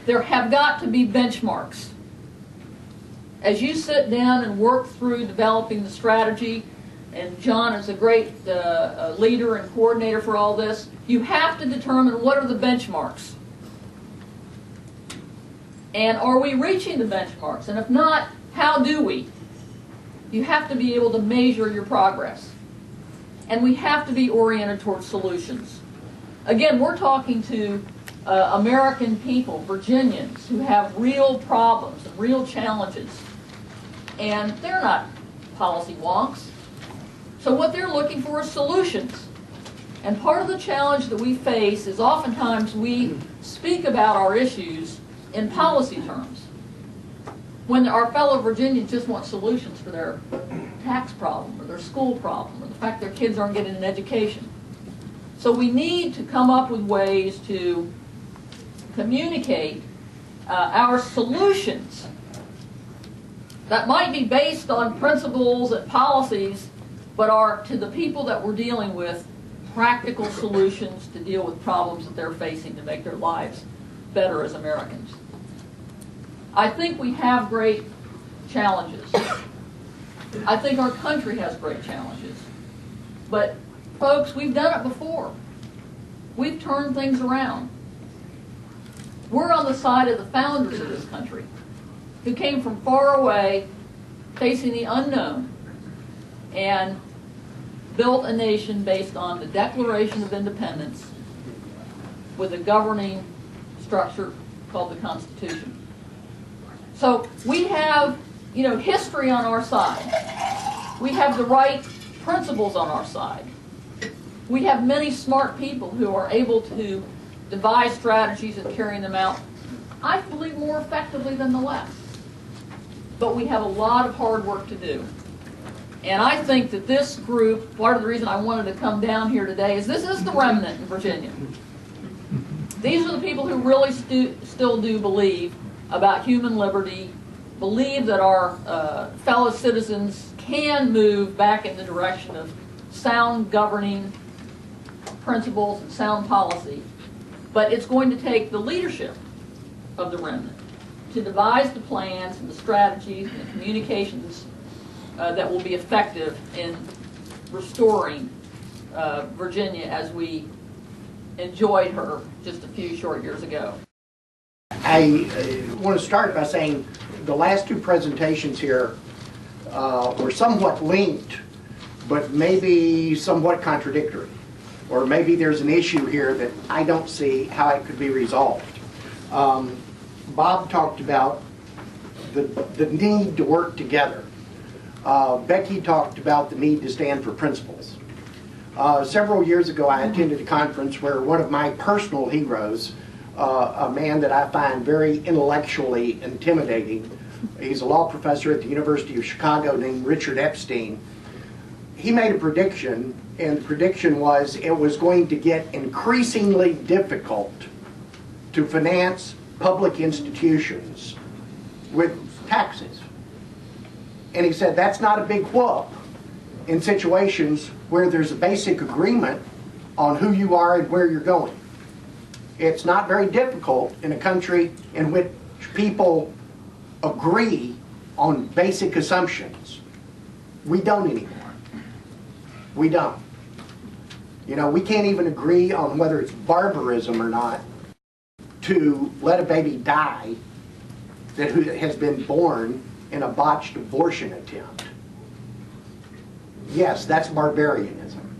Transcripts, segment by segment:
there have got to be benchmarks. As you sit down and work through developing the strategy, and John is a great leader and coordinator for all this, you have to determine what are the benchmarks. And are we reaching the benchmarks? And if not, how do we? You have to be able to measure your progress. And we have to be oriented towards solutions. Again, we're talking to American people, Virginians, who have real problems and real challenges. And they're not policy wonks. So what they're looking for is solutions. And part of the challenge that we face is oftentimes we speak about our issues in policy terms, when our fellow Virginians just want solutions for their tax problem or their school problem or the fact their kids aren't getting an education. So we need to come up with ways to communicate our solutions that might be based on principles and policies, but are, to the people that we're dealing with, practical solutions to deal with problems that they're facing to make their lives better as Americans. I think we have great challenges. I think our country has great challenges. But folks, we've done it before. We've turned things around. We're on the side of the founders of this country, who came from far away, facing the unknown, and built a nation based on the Declaration of Independence with a governing structure called the Constitution. So we have, history on our side. We have the right principles on our side. We have many smart people who are able to devise strategies and carrying them out, I believe, more effectively than the left. But we have a lot of hard work to do. And I think that this group, part of the reason I wanted to come down here today is this is the remnant in Virginia. These are the people who really still do believe about human liberty, believe that our fellow citizens can move back in the direction of sound governing principles and sound policy. But it's going to take the leadership of the remnant to devise the plans and the strategies and the communications that will be effective in restoring Virginia as we enjoyed her just a few short years ago. I want to start by saying the last two presentations here were somewhat linked, but maybe somewhat contradictory. Or maybe there's an issue here that I don't see how it could be resolved. Bob talked about the need to work together. Becky talked about the need to stand for principles. Several years ago, I attended a conference where one of my personal heroes, a man that I find very intellectually intimidating, he's a law professor at the University of Chicago named Richard Epstein. He made a prediction, and the prediction was it was going to get increasingly difficult to finance public institutions with taxes. And he said that's not a big whoop in situations where there's a basic agreement on who you are and where you're going. It's not very difficult in a country in which people agree on basic assumptions. We don't anymore. We don't. We can't even agree on whether it's barbarism or not to let a baby die that has been born in a botched abortion attempt. Yes, that's barbarianism.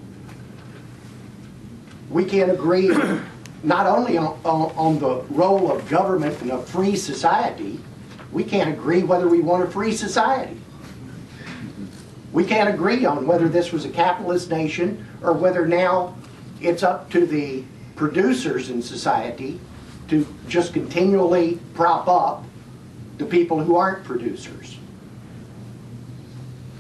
We can't agree not only on the role of government in a free society, we can't agree whether we want a free society. We can't agree on whether this was a capitalist nation or whether now it's up to the producers in society to just continually prop up the people who aren't producers.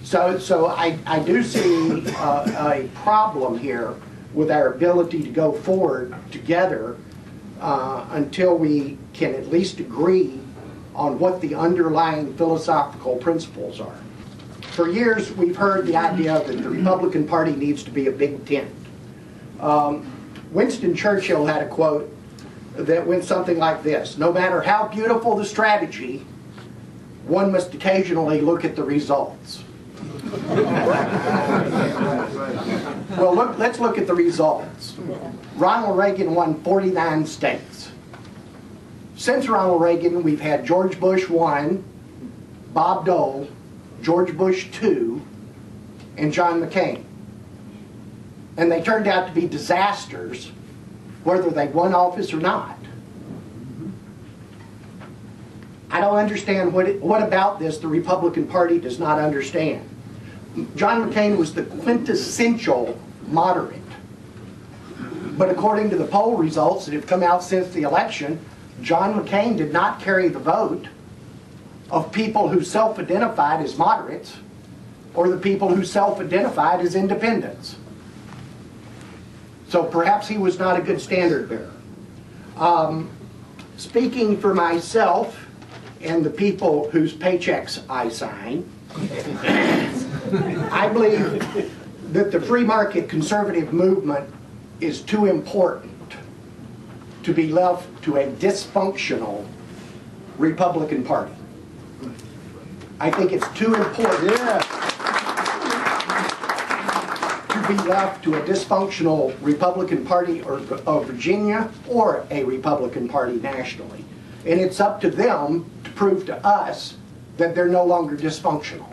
So I do see a problem here with our ability to go forward together until we can at least agree on what the underlying philosophical principles are. For years, we've heard the idea that the Republican Party needs to be a big tent. Winston Churchill had a quote that went something like this: no matter how beautiful the strategy, one must occasionally look at the results. Well, let's look at the results. Ronald Reagan won 49 states. Since Ronald Reagan, we've had George Bush 1, Bob Dole, George Bush 2, and John McCain. And they turned out to be disasters, whether they won office or not. I don't understand what about this the Republican Party does not understand. John McCain was the quintessential moderate. But according to the poll results that have come out since the election, John McCain did not carry the vote of people who self-identified as moderates or the people who self-identified as independents. So perhaps he was not a good standard bearer. Speaking for myself and the people whose paychecks I sign, I believe that the free market conservative movement is too important to be left to a dysfunctional Republican Party. I think it's too important to be left to a dysfunctional Republican Party of Virginia or a Republican Party nationally. And it's up to them to prove to us that they're no longer dysfunctional.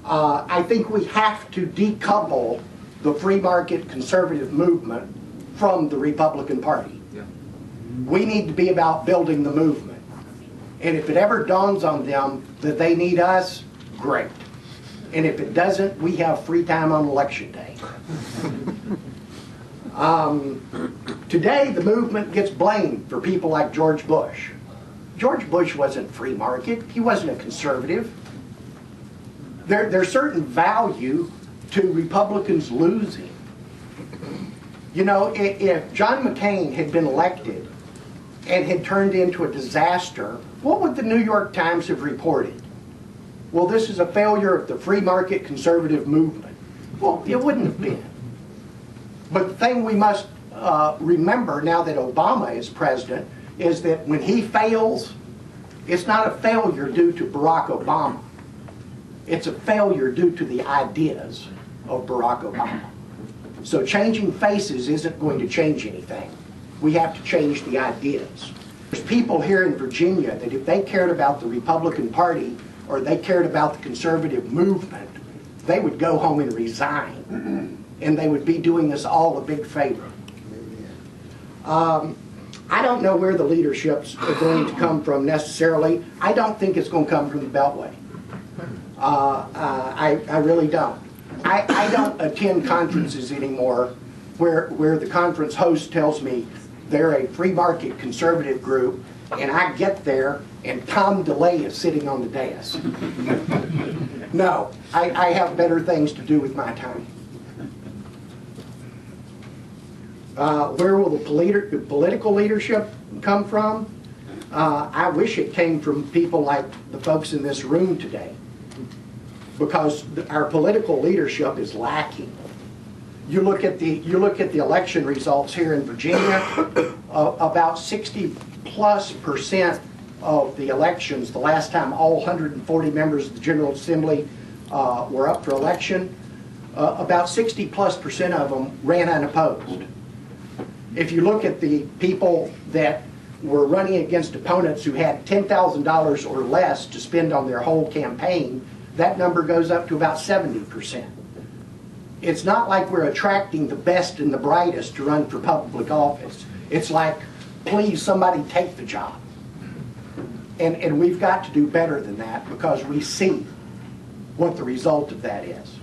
I think we have to decouple the free market conservative movement from the Republican Party. Yeah. We need to be about building the movement. And if it ever dawns on them that they need us, great. And if it doesn't, we have free time on election day. Today, the movement gets blamed for people like George Bush. George Bush wasn't free market. He wasn't a conservative. There's certain value to Republicans losing. You know, if John McCain had been elected and had turned into a disaster, what would the New York Times have reported? Well, this is a failure of the free market conservative movement. Well, it wouldn't have been. But the thing we must remember now that Obama is president is that when he fails, it's not a failure due to Barack Obama. It's a failure due to the ideas of Barack Obama. So changing faces isn't going to change anything. We have to change the ideas. There's people here in Virginia that if they cared about the Republican Party or they cared about the conservative movement, they would go home and resign. And they would be doing us all a big favor. I don't know where the leaderships are going to come from necessarily. I don't think it's going to come from the Beltway. I really don't. I don't attend conferences anymore where the conference host tells me they're a free market conservative group, and I get there and Tom DeLay is sitting on the dais. No, I have better things to do with my time. Where will the political leadership come from? I wish it came from people like the folks in this room today, because our political leadership is lacking. You look at the election results here in Virginia. About 60+% of the elections, the last time all 140 members of the General Assembly were up for election, about 60+% of them ran unopposed. If you look at the people that were running against opponents who had $10,000 or less to spend on their whole campaign, that number goes up to about 70%. It's not like we're attracting the best and the brightest to run for public office. It's like, please, somebody take the job. And we've got to do better than that, because we see what the result of that is.